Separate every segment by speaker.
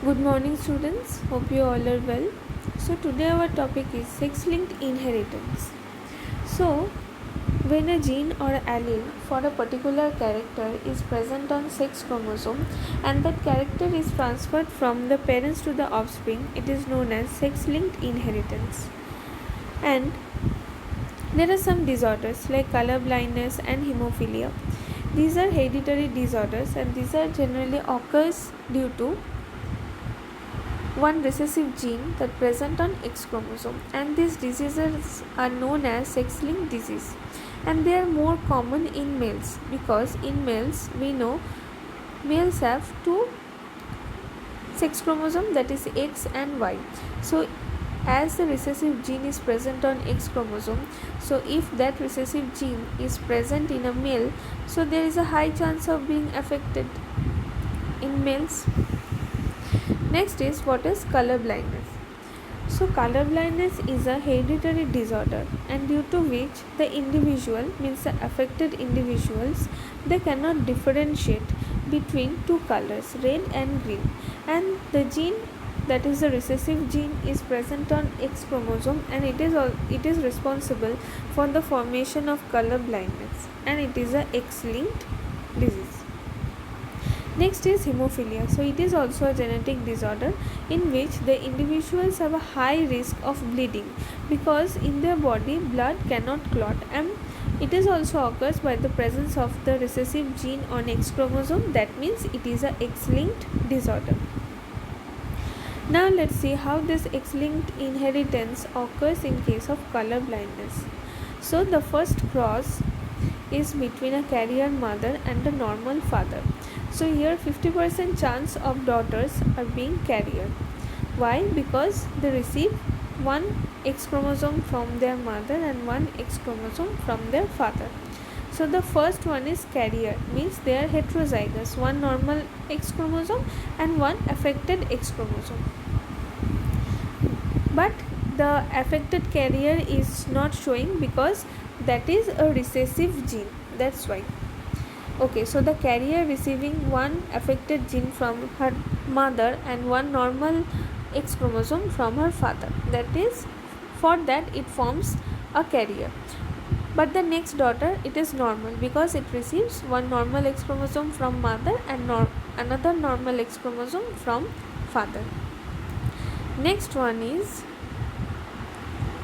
Speaker 1: Good morning, students. Hope you all are well. So, today our topic is sex linked inheritance. So, when a gene or allele for a particular character is present on sex chromosome and that character is transferred from the parents to the offspring, it is known as sex linked inheritance. And there are some disorders like color blindness and hemophilia. These are hereditary disorders and these are generally occurs due to one recessive gene that present on X chromosome, and these diseases are known as sex-linked disease, and they are more common in males because in males we know males have two sex chromosome, that is X and Y. So as the recessive gene is present on X chromosome, so if that recessive gene is present in a male, so there is a high chance of being affected in males. Next is what is color blindness. So color blindness is a hereditary disorder, and due to which the individual, means the affected individuals, they cannot differentiate between two colors, red and green, and the gene, that is the recessive gene, is present on X chromosome, and it is responsible for the formation of color blindness, and it is a X-linked disease. Next is hemophilia. So it is also a genetic disorder in which the individuals have a high risk of bleeding because in their body blood cannot clot, and it is also occurs by the presence of the recessive gene on X chromosome. That means it is a X-linked disorder. Now let's see how this X-linked inheritance occurs in case of color blindness. So the first cross is between a carrier mother and a normal father. So here 50% chance of daughters are being carrier. Why? Because they receive one X chromosome from their mother and one X chromosome from their father. So the first one is carrier, means they are heterozygous, one normal X chromosome and one affected X chromosome. But the affected carrier is not showing because that is a recessive gene. That's why. Okay, so the carrier receiving one affected gene from her mother and one normal X chromosome from her father. That is, for that it forms a carrier. But the next daughter, it is normal because it receives one normal X chromosome from mother and another normal X chromosome from father. Next one is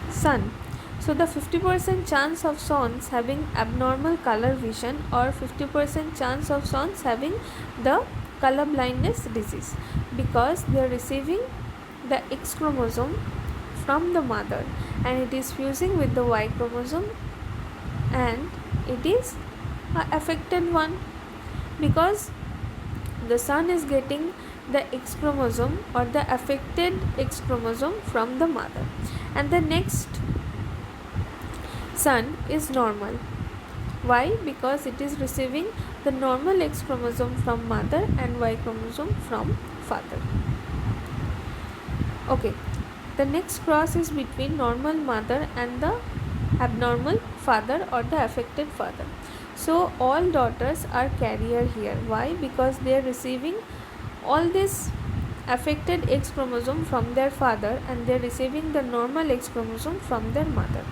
Speaker 1: son. So the 50% chance of sons having abnormal color vision or 50% chance of sons having the color blindness disease because they are receiving the X chromosome from the mother and it is fusing with the Y chromosome and it is a affected one because the son is getting the X chromosome or the affected X chromosome from the mother, and the next son is normal. Why? Because it is receiving the normal X chromosome from mother and Y chromosome from father. Okay, the next cross is between normal mother and the abnormal father or the affected father. So all daughters are carrier here. Why? Because they are receiving all this affected X chromosome from their father and they are receiving the normal X chromosome from their mother.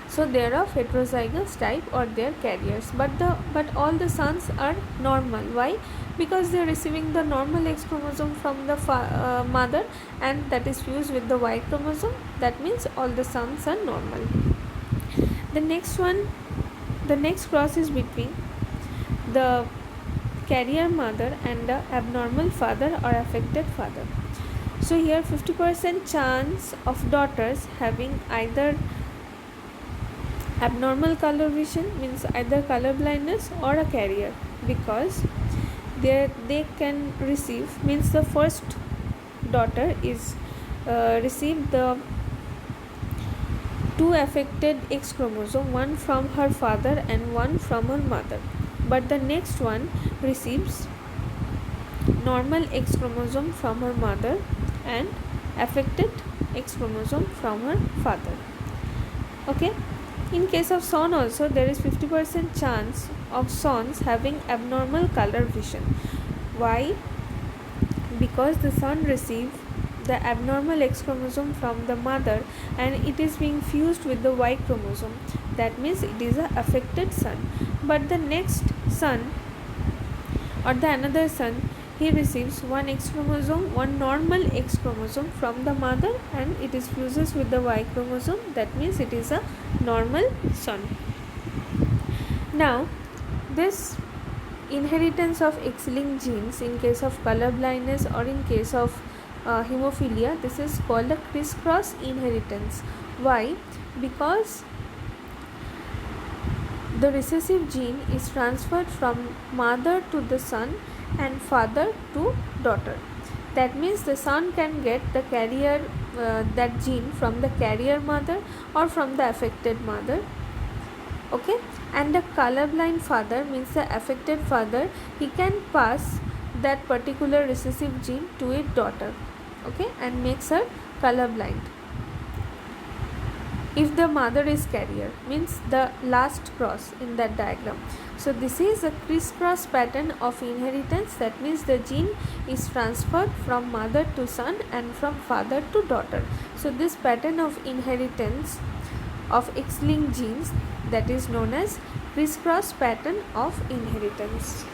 Speaker 1: So they are of heterozygous type or they are carriers, but all the sons are normal. Why? Because they are receiving the normal X chromosome from the mother and that is fused with the Y chromosome. That means all the sons are normal. The next cross is between the carrier mother and the abnormal father or affected father. So here 50% chance of daughters having either abnormal color vision, means either color blindness or a carrier, because they can receive, means the first daughter is received the two affected X chromosome, one from her father and one from her mother, but the next one receives normal X chromosome from her mother and affected X chromosome from her father. Okay, in case of son also there is 50% chance of sons having abnormal color vision. Why? because the son receives the abnormal X chromosome from the mother and it is being fused with the Y chromosome. That means it is a affected son. But the next son or the another son, he receives one X chromosome, one normal X chromosome from the mother and it is fuses with the Y chromosome. That means it is a normal son. Now this inheritance of X-linked genes in case of color blindness or in case of hemophilia, this is called a crisscross inheritance. Why? Because the recessive gene is transferred from mother to the son and father to daughter. That means the son can get the carrier that gene from the carrier mother or from the affected mother. Okay, and the colorblind father means the affected father, he can pass that particular recessive gene to his daughter, okay, and makes her colorblind. If the mother is carrier, means the last cross in that diagram. So this is a crisscross pattern of inheritance. That means the gene is transferred from mother to son and from father to daughter. So this pattern of inheritance of X-linked genes, that is known as crisscross pattern of inheritance.